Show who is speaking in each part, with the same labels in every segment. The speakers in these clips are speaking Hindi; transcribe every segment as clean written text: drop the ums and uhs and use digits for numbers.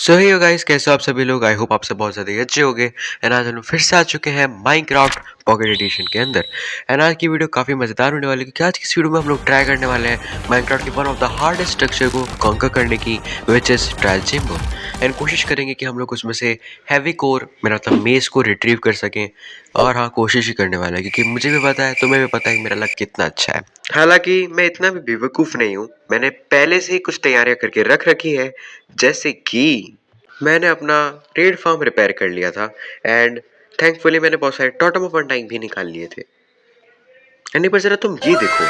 Speaker 1: सो हे गाइस, कैसे हो आप सभी लोग। आई होप आप सब बहुत ज़्यादा अच्छे होंगे। एंड आज हम फिर से आ चुके हैं माइनक्राफ्ट पॉकेट एडिशन के अंदर। एंड आज की वीडियो काफ़ी मज़ेदार होने वाली है क्योंकि आज की इस वीडियो में हम लोग ट्राई करने वाले हैं माइनक्राफ्ट के one of the hardest structure को कॉन्कर करने की, which is trial chamber. And कोशिश करेंगे कि हम लोग उसमें से हैवी कोर, मेरा मतलब मेज को रिट्रीव कर सकें। और हाँ, कोशिश ही करने वाला है क्योंकि मुझे भी पता है, तुम्हें भी पता है कि मेरा लक कितना अच्छा है। हालांकि मैं इतना भी बेवकूफ़ नहीं हूँ, मैंने पहले से ही कुछ तैयारियां करके रख रखी है। जैसे कि मैंने अपना ट्रेड फार्म रिपेयर कर लिया था। एंड थैंकफुली मैंने बहुत सारे टॉटम ऑफ टाइम भी निकाल लिए थे। एंड एक बार जरा तुम ये देखो,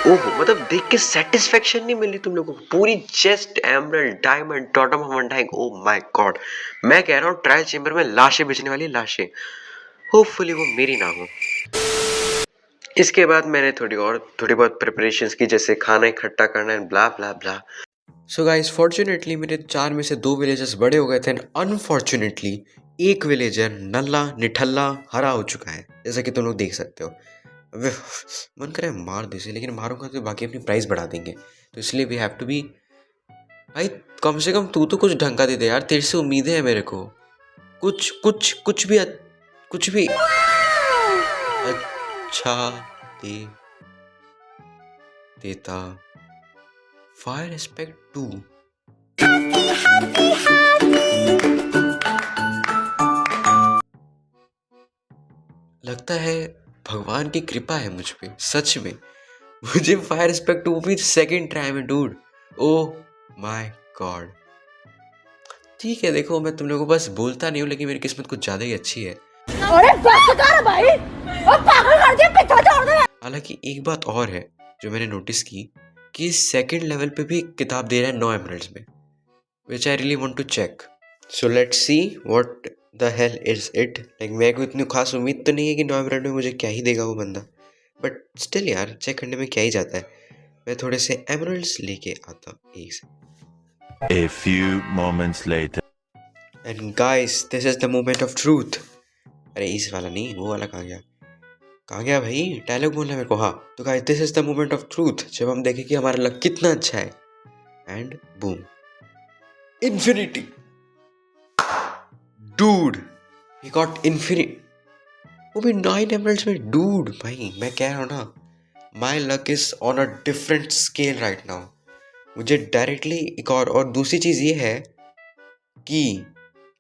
Speaker 1: ओहो, मतलब देख के सेटिस्फेक्शन नहीं मिली तुम लोगों को। पूरी chest, emerald, diamond, Tatum of time, O my God. मैं कह रहा हूँ ट्रायल चेम्बर में लाशें बेचने वाली लाशें, होपफुली वो मेरी ना हो। इसके बाद मैंने थोड़ी बहुत प्रिपरेशंस की, जैसे खाना इकट्ठा करना and blah blah blah. So guys, fortunately मेरे 4 में से 2 विलेजर्स बड़े हो गए थे। अनफॉर्चुनेटली एक विलेजर नल्ला निठल्ला हरा हो चुका है, जैसा कि तुम लोग देख सकते हो। अबे मन करे मार दे इसे, लेकिन मारूंगा तो बाकी अपनी प्राइस बढ़ा देंगे, तो इसलिए वी हैव टू बी। भाई कम से कम तू तो कुछ ढंग का दे दे यार, तेरे से उम्मीदें है मेरे को। कुछ कुछ कुछ भी अच्छा दे देता। Fire aspect 2। लगता है भगवान की कृपा है मुझ पे, सच में। मुझे फायर एस्पेक्ट 2 भी सेकंड ट्राई में, डूड। Oh my God. ठीक है, देखो मैं तुम लोगों को बस बोलता नहीं हूँ, लेकिन मेरी किस्मत कुछ ज्यादा ही अच्छी है।
Speaker 2: अरे बस कर भाई, अब पागल कर दिया, पीछे छोड़ दे।
Speaker 1: हालांकि एक बात और है जो मैंने नोटिस की, कि सेकंड लेवल पे भी किताब दे रहा है 9 एमरल्ड्स में, which I really want to check. So let's see what the hell is it. Like मेरे को इतनी खास उम्मीद तो नहीं है कि 9 एमरल्ड में मुझे क्या ही देगा वो बंदा, बट स्टिल यार, चेक करने में क्या ही जाता है। मैं थोड़े से एमरल्ड्स लेके आता हूँ एक से।
Speaker 3: A few moments later.
Speaker 1: And guys, this is the moment of truth. अरे इस वाला नहीं, वो वाला कहाँ गया, कहाँ गया भाई, डायलॉग बोलना मेरे को। हाँ तो guys, this is the moment of truth, जब हम देखें कि हमारा लक कितना अच्छा है। And boom, infinity. Dude, he got infinite, वो भी 9 एमरल्ड्स में। डूड भाई, मैं कह रहा हूँ ना, my luck is on a different scale right now. मुझे डायरेक्टली एक और दूसरी चीज़ ये है कि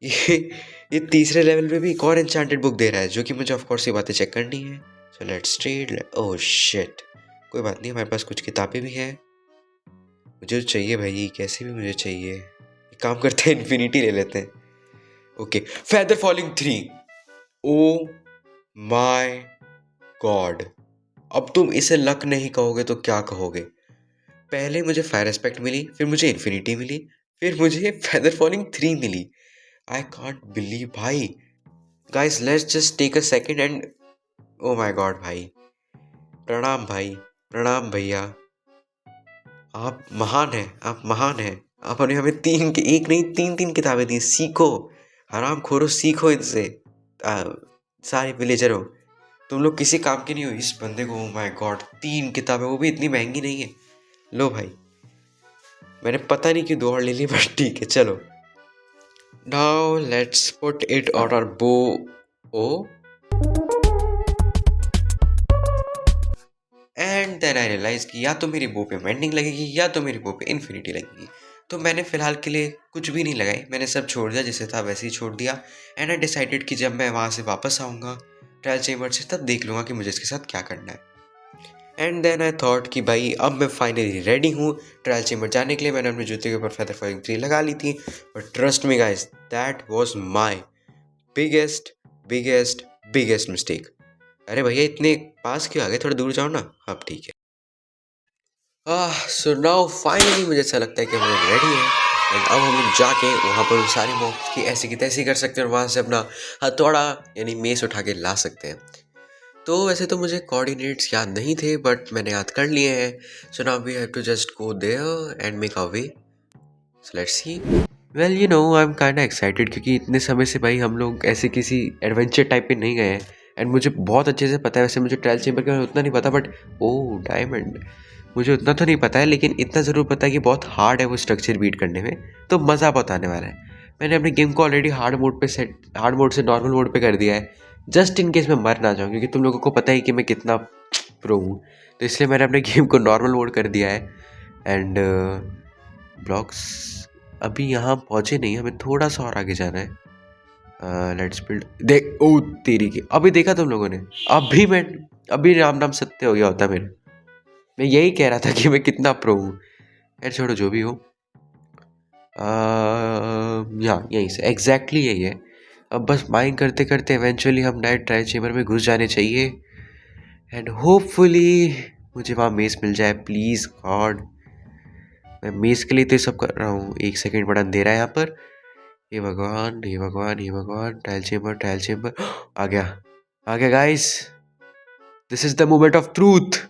Speaker 1: ये ये तीसरे लेवल पे भी एक और एन्चेंटेड बुक दे रहा है, जो कि मुझे ऑफ कोर्स ये बातें चेक करनी है। So let's trade. Oh shit, कोई बात नहीं, हमारे पास कुछ किताबें भी हैं। मुझे तो चाहिए भाई, कैसे भी मुझे चाहिए। एक काम करते हैं, इन्फिनिटी ले लेते हैं। Okay, feather falling 3। O my God, अब तुम इसे लक नहीं कहोगे तो क्या कहोगे। पहले मुझे फायर एस्पेक्ट मिली, फिर मुझे इन्फिनिटी मिली, फिर मुझे फेदर फॉलिंग 3 मिली। आई कांट बिलीव भाई। Guys let's just take a second and, oh my god भाई, प्रणाम भाई, प्रणाम भैया। आप महान हैं, आप महान हैं। आपने हमें एक नहीं, तीन किताबें दी। सीखो हराम खोरो, सीखो इनसे। सारे विलेजर हो, तुम लोग किसी काम के नहीं हो। इस बंदे को, ओ माय गॉड, 3 किताबें, वो भी इतनी महंगी नहीं है। लो भाई, मैंने पता नहीं क्यों 2 और ले ली, बट ठीक है चलो। Now let's put it on our bow. Oh and then I realize कि या तो मेरी बो पे मेंडिंग लगेगी या तो मेरी बो पे इन्फिनिटी लगेगी। तो मैंने फिलहाल के लिए कुछ भी नहीं लगाई, मैंने सब छोड़ दिया, जैसे था वैसे ही छोड़ दिया। एंड आई डिसाइडेड कि जब मैं वहाँ से वापस आऊँगा ट्रायल चेम्बर से, तब देख लूँगा कि मुझे इसके साथ क्या करना है। एंड देन आई थॉट कि भाई अब मैं फाइनली रेडी हूँ ट्रायल चेम्बर जाने के लिए। मैंने अपने जूते के ऊपर फेदर फॉलिंग 3 लगा ली थी, but trust me guys, that was my biggest biggest biggest mistake. अरे भैया, इतने पास क्यों आ गए, थोड़ा दूर जाओ ना। अब ठीक है। सो नाउ फाइनली मुझे ऐसा लगता है कि हम लोग रेडी हैं। एंड अब हम लोग जाके वहाँ पर सारी मॉब्स की ऐसी की तैसी कर सकते हैं, और वहाँ से अपना हथौड़ा यानी मेस उठा के ला सकते हैं। तो वैसे तो मुझे कोऑर्डिनेट्स याद नहीं थे, बट मैंने याद कर लिए हैं। So now we have to just go there and make our way. So let's see. Well you know, I am kind excited, क्योंकि इतने समय से भाई हम लोग ऐसे किसी एडवेंचर टाइप पे नहीं गए हैं। एंड मुझे बहुत अच्छे से पता है, वैसे मुझे ट्रायल चेम्बर के बारे में उतना नहीं पता, बट ओह डायमंड, मुझे उतना तो नहीं पता है, लेकिन इतना ज़रूर पता है कि बहुत हार्ड है वो स्ट्रक्चर बीट करने में, तो मज़ा बहुत आने वाला है। मैंने अपने गेम को ऑलरेडी हार्ड मोड से नॉर्मल मोड पे कर दिया है, जस्ट इन केस मैं मर ना जाऊँ, क्योंकि तुम लोगों को पता ही कि मैं कितना प्रो हूँ। तो इसलिए मैंने अपने गेम को नॉर्मल मोड कर दिया है। एंड ब्लॉक्स अभी यहाँ पहुँचे नहीं, हमें थोड़ा सा और आगे जाना है। Let's build. देख, ओ तेरी की, अभी देखा तुम लोगों ने? अभी राम सत्य हो गया होता मेरे। मैं यही कह रहा था कि मैं कितना प्रो हूँ। खैर छोड़ो, जो भी हो। यहाँ यहीं से एग्जैक्टली यही है। अब बस माइन करते करते इवेंचुअली हम नाइट ट्रायल चेम्बर में घुस जाने चाहिए, एंड होपफुली मुझे वहाँ मेस मिल जाए, प्लीज़ गॉड। मैं मेस के लिए तो ये सब कर रहा हूँ। एक सेकेंड, बड़ा अंधेरा है यहाँ पर। हे भगवान, हे भगवान, हे भगवान। ट्रायल चेम्बर आ गया guys. This is the moment of truth.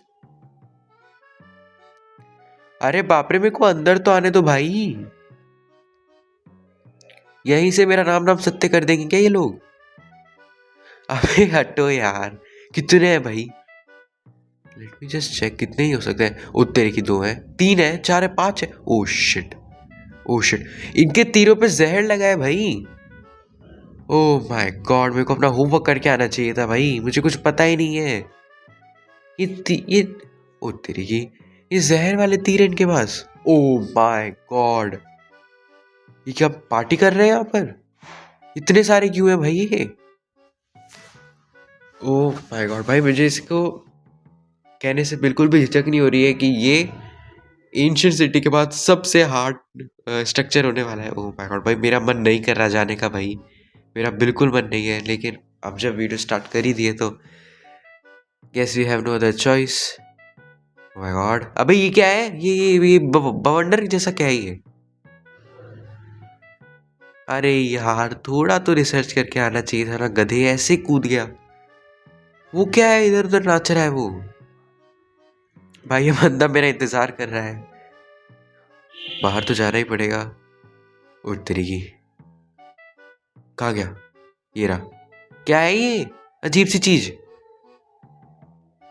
Speaker 1: अरे बाप रे, मेरे को अंदर तो आने दो भाई। यहीं से मेरा नाम सत्य कर देंगे क्या ये लोग? अबे हटो यार, कितने हैं भाई? लेट मी जस्ट चेक, कितने ही हो सकते हैं? ओ तेरे की, 2 हैं, 3 हैं, 4 है, 5 है। ओ शिट, ओ शिट, इनके तीरों पे जहर लगा है भाई। ओ माय गॉड, मेरे को अपना होमवर्क करके आना चाहिए था भाई, मुझे कुछ पता ही नहीं है। ये ओ तेरी की, ये जहर वाले तीर हैं इनके पास। ओ माय गॉड, ये क्या पार्टी कर रहे हैं यहाँ पर? इतने सारे क्यों हैं भाई ये? ओ माय गॉड भाई, मुझे इसको कहने से बिल्कुल भी हिचक नहीं हो रही है कि ये एंशिएंट सिटी के बाद सबसे हार्ड स्ट्रक्चर होने वाला है। ओह माय गॉड भाई, मेरा मन नहीं कर रहा जाने का भाई, मेरा बिल्कुल मन नहीं है, लेकिन अब जब वीडियो स्टार्ट कर ही दिए तो guess we have no other choice. Oh my God, अबे ये क्या है? ये बवंडर जैसा क्या है ये? अरे यार, थोड़ा तो रिसर्च करके आना चाहिए था ना, गधे ऐसे कूद गया। वो क्या है, इधर उधर नाच रहा है वो? भाई ये बंदा मेरा इंतजार कर रहा है, बाहर तो जाना ही पड़ेगा। उठ तेरी की, कहाँ गया? ये रहा। क्या है ये अजीब सी चीज?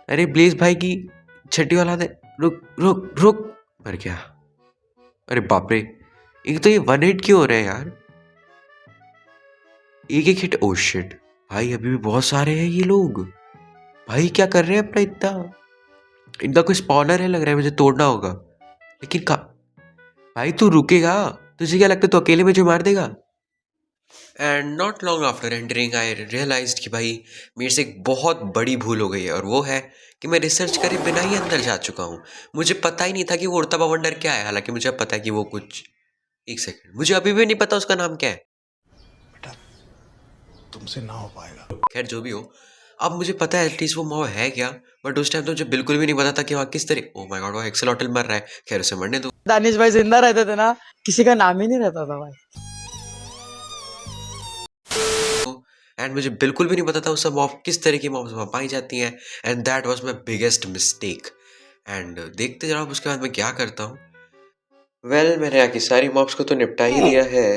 Speaker 1: अरे ब्लेज भाई की छठी वाला दे। रुक रुक रुक, मर गया। अरे बाप रे, एक तो ये 1 हिट क्यों हो रहे हैं यार? एक एक हिट। ओ शिट भाई, अभी भी बहुत सारे हैं ये लोग। भाई क्या कर रहे हैं अपना इतना? इनका कोई स्पॉनर है लग रहा है, मुझे तोड़ना होगा। लेकिन का भाई, तू रुकेगा? तुझे क्या लगता है तू अकेले मुझे मार देगा? And not long after entering I realised कि भाई मेरे से एक बहुत बड़ी भूल हो गई है, और वो है कि मैं रिसर्च करे बिना ही अंदर जा चुका हूँ। मुझे पता ही नहीं था कि वो उड़ता वंडर क्या है, हालांकि मुझे अब पता है कि वो कुछ, एक सेकंड, मुझे अभी भी नहीं पता उसका नाम क्या है।
Speaker 4: बेटा, तुमसे ना हो पाएगा।
Speaker 1: खैर जो भी हो, अब मुझे पता है एटलीस्ट वो मॉब है क्या, बट उस टाइम तो मुझे बिल्कुल भी नहीं पता था कि वहाँ किस तरह। ओ माय गॉड, वो एक्सेलॉटल मर रहा है। खैर उसे मरने दो।
Speaker 5: दानिश भाई जिंदा रहते थे ना, किसी का नाम ही नहीं रहता था भाई।
Speaker 1: एंड मुझे बिल्कुल भी नहीं पता था उस सब मॉब किस तरह की मॉब्स वहाँ पाई जाती हैं, and that was my biggest mistake. And देखते जरा उसके बाद मैं क्या करता हूँ। वेल मैंने यहाँ की सारी मॉब्स को तो निपटा ही दिया है,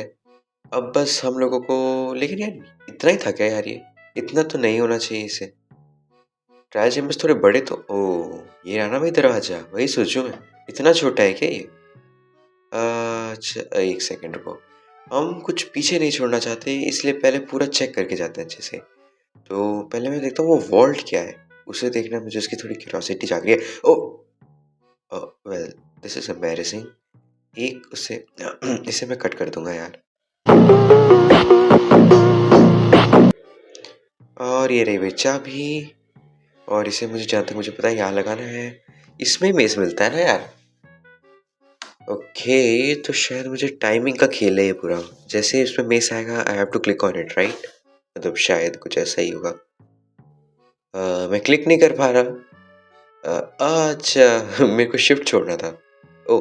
Speaker 1: अब बस हम लोगों को, लेकिन यार इतना ही था क्या यार? ये इतना तो नहीं होना चाहिए इसे। ट्रायल चेम्बर्स थोड़े बड़े तो, ओ ये रहा ना भाई दरवाजा, वही सोचूं मैं, इतना छोटा है क्या ये? अच्छा एक सेकंड रुको, हम कुछ पीछे नहीं छोड़ना चाहते, इसलिए पहले पूरा चेक करके जाते हैं अच्छे से। तो पहले मैं देखता हूँ वो वॉल्ट क्या है, उसे देखना मुझे उसकी थोड़ी क्यूरियोसिटी जाग रही है। ओ वेल दिस इज एम्बैरेसिंग। एक उसे इसे मैं कट कर दूंगा यार। और ये रही भाई चाबी, और इसे मुझे जहाँ तक मुझे पता है यहाँ लगाना है। इसमें मेस मिलता है ना यार? ओके तो शायद मुझे टाइमिंग का खेल है ये पूरा, जैसे इसमें मेस आएगा I have to click on it right, मतलब शायद कुछ ऐसा ही होगा। मैं क्लिक नहीं कर पा रहा। अच्छा मेरे को शिफ्ट छोड़ना था। ओ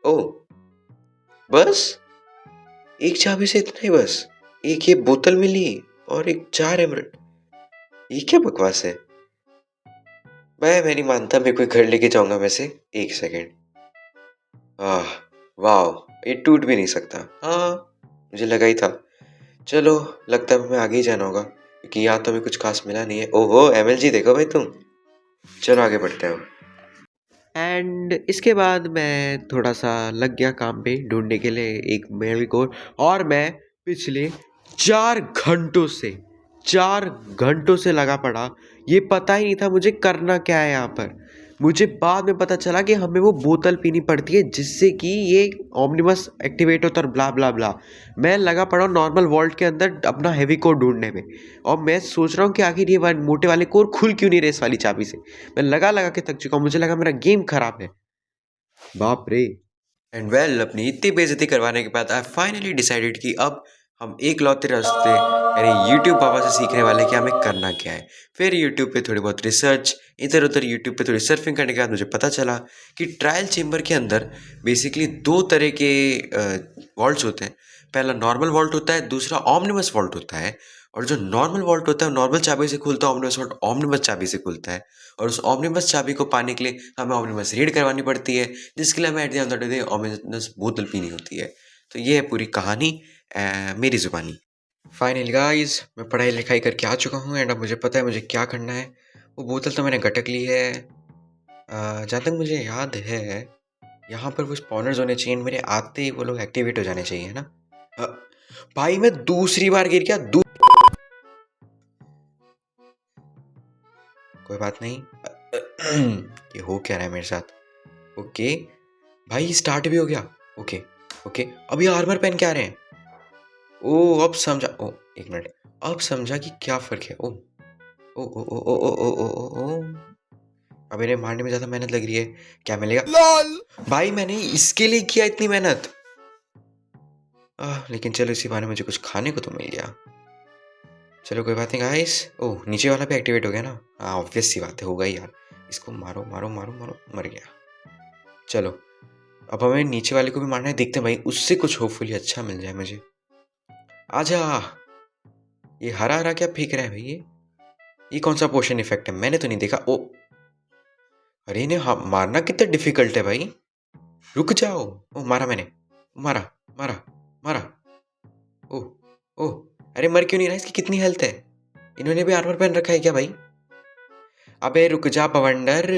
Speaker 1: ओ बस एक चाबी से इतना ही? बस एक ये बोतल मिली और एक 4 एमरल्ड, ये क्या बकवास है? मैं नहीं मानता, मैं कोई घर लेके जाऊंगा वैसे। एक सेकेंड, वाह ये टूट भी नहीं सकता। हाँ मुझे लगा ही था। चलो लगता है हमें आगे ही जाना होगा, क्योंकि यहाँ तो हमें कुछ खास मिला नहीं है। ओहो एमएलजी देखो भाई तुम। चलो आगे बढ़ते हैं। एंड इसके बाद मैं थोड़ा सा लग गया काम पे ढूंढने के लिए एक मेल कोड, और मैं पिछले 4 घंटों से लगा पड़ा। ये पता ही नहीं था मुझे करना क्या है यहाँ पर। मुझे बाद में पता चला कि हमें वो बोतल पीनी पड़ती है जिससे कि ये ऑमनिमस एक्टिवेट होता है और ब्ला ब्ला ब्ला। मैं लगा पड़ा हूँ नॉर्मल वॉल्ट के अंदर अपना हेवी कोर ढूंढने में, और मैं सोच रहा हूँ कि आखिर ये मोटे वाले कोर खुल क्यों नहीं रहे इस वाली चाबी से। मैं लगा के थक चुका हूँ, मुझे लगा मेरा गेम खराब है। बाप रे। एंड वेल, अपनी इतनी बेइज्जती करवाने के बाद आई फाइनली डिसाइडेड कि अब हम एक लौते रास्ते यानी यूट्यूब पापा से सीखने वाले कि हमें करना क्या है। फिर यूट्यूब पे थोड़ी बहुत रिसर्च, इधर उधर यूट्यूब पे थोड़ी सर्फिंग करने के बाद मुझे पता चला कि ट्रायल चेम्बर के अंदर बेसिकली 2 तरह के वॉल्ट्स होते हैं। पहला नॉर्मल वॉल्ट होता है, दूसरा ऑमनिमस वॉल्ट होता है। और जो नॉर्मल वॉल्ट होता है नॉर्मल चाबी से खुलता है, ऑमनिमस वॉल्ट ऑमनिमस चाबी से खुलता है। और उस ऑमनिमस चाबी को पाने के लिए हमें ऑमनिमस रीड करवानी पड़ती है, जिसके लिए हमें at the end of the day ऑमनिमस बोतल पीनी होती है। तो ये है पूरी कहानी मेरी ज़ुबानी। फाइनली गाइस, मैं पढ़ाई लिखाई करके आ चुका हूँ एंड अब मुझे पता है मुझे क्या करना है। वो बोतल तो मैंने गटक ली है। जहाँ तक मुझे याद है यहाँ पर वो स्पॉनर्स होने चाहिए, मेरे आते ही वो लोग एक्टिवेट हो जाने चाहिए, है ना। भाई मैं दूसरी बार गिर गया। कोई बात नहीं। ये हो क्या रहा है मेरे साथ। ओके भाई, स्टार्ट भी हो गया। ओके ओके, अब ये आर्मर पहन के आ रहे हैं। ओ अब समझा। ओ एक मिनट, अब समझा कि क्या फर्क है। ओ ओ ओ ओ ओ ओ ओ ओ ओ ओ अब इन्हें मारने में ज्यादा मेहनत लग रही है, क्या मिलेगा। भाई मैंने इसके लिए किया इतनी मेहनत। लेकिन चलो इसी बहाने मुझे कुछ खाने को तो मिल गया। चलो कोई बात नहीं गाइस। ओह नीचे वाला भी एक्टिवेट हो गया ना। हाँ ऑब्वियस सी बात है, होगा ही यार। इसको मारो मारो मारो मारो, मर गया। चलो अब हमें नीचे वाले को भी मारना है, देखते हैं भाई उससे कुछ होपफुली अच्छा मिल जाए मुझे। आजा। ये हरा हरा क्या फेंक रहा है भाई। ये कौन सा पोशन इफेक्ट है, मैंने तो नहीं देखा। ओ अरे इन्हें मारना कितना डिफिकल्ट है भाई। रुक जाओ। ओ मारा मैंने, मारा मारा मारा। ओ ओ अरे मर क्यों नहीं रहा, इसकी कितनी हेल्थ है। इन्होंने भी आर्मर पहन रखा है क्या भाई। अबे रुक जा पवंडर,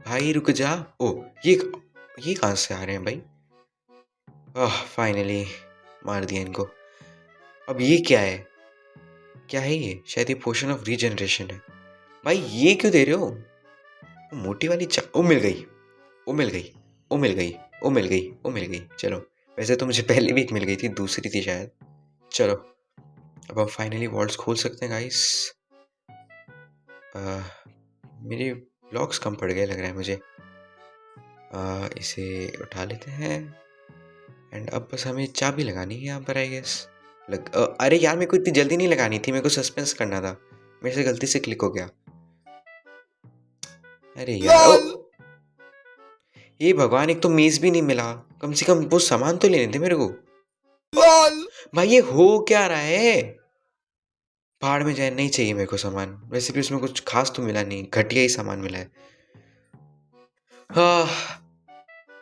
Speaker 1: भाई रुक जा। ओ ये कहां से आ रहे हैं भाई। फाइनली मार दिया इनको। अब ये क्या है, क्या है ये। शायद ये पोशन ऑफ रीजनरेशन है। भाई ये क्यों दे रहे हो। मोटी वाली ओ मिल गई, ओ मिल गई, ओ मिल गई, ओ मिल गई, ओ मिल गई। चलो वैसे तो मुझे पहले भी एक मिल गई थी, दूसरी थी शायद। चलो अब हम फाइनली वॉल्ट्स खोल सकते हैं गाइस। मेरे ब्लॉक्स कम पड़ गए लग रहा है मुझे। इसे उठा लेते हैं एंड अब बस हमें चाबी लगानी है यहाँ पर आई गेस। अरे यार मेरे को इतनी जल्दी नहीं लगानी थी, मेरे को सस्पेंस करना था, मेरे से गलती से क्लिक हो गया। अरे यार ये भगवान, एक तो मेज भी नहीं मिला, कम से कम वो सामान तो लेने थे मेरे को। भाई ये हो क्या रहा है। पहाड़ में जाए, नहीं चाहिए मेरे को सामान। वैसे भी उसमें कुछ खास तो मिला नहीं, घटिया ही सामान मिला है। हाँ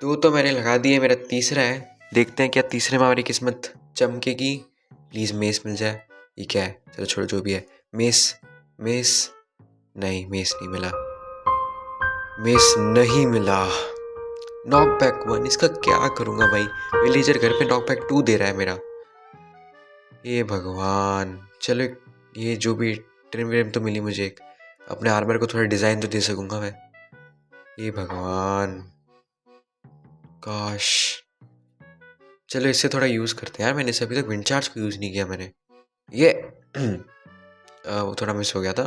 Speaker 1: 2 तो मैंने लगा दिए, मेरा तीसरा है। देखते हैं क्या तीसरे में हमारी किस्मत चमकेगी। प्लीज मेस मिल जाए। ये क्या है, चलो छोड़ो जो भी है। मेस मेस नहीं, मेस नहीं मिला, मेस नहीं मिला। नॉकबैक 1, इसका क्या करूंगा भाई। विलेजर घर पे नॉकबैक 2 दे रहा है मेरा। ये भगवान। चलो ये जो भी ट्रिम व्रिम तो मिली मुझे, एक अपने आर्मर को थोड़ा डिजाइन तो दे सकूंगा मैं। ये भगवान, काश। चलो इससे थोड़ा यूज करते हैं यार। मैंने अभी तक विंड चार्ज को यूज नहीं किया मैंने। ये वो थोड़ा मिस हो गया था।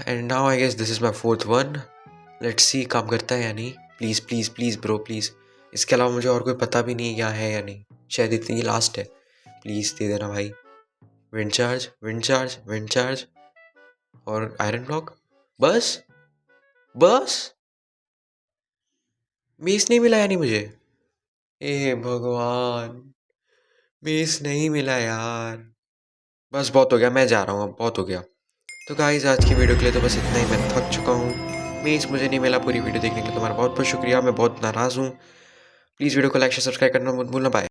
Speaker 1: And now I guess this is my 4th one. Let's see काम करता है या नहीं। Please please please bro please. इसके अलावा मुझे और कोई पता भी नहीं यहाँ है या नहीं, शायद इतनी लास्ट है। प्लीज दे देना भाई। Wind charge wind charge wind charge और आयरन ब्लॉक। बस बस मेस नहीं मिला यानी मुझे। ए भगवान, मेस नहीं मिला यार। बस बहुत हो गया, मैं जा रहा हूँ अब, बहुत हो गया। तो गाइस आज की वीडियो के लिए तो बस इतना ही। मैं थक चुका हूँ, मेस मुझे नहीं मिला। पूरी वीडियो देखने के लिए तुम्हारा बहुत बहुत शुक्रिया। मैं बहुत नाराज़ हूँ। प्लीज़ वीडियो को लाइक शेयर सब्सक्राइब करना मत भूलना। बाय।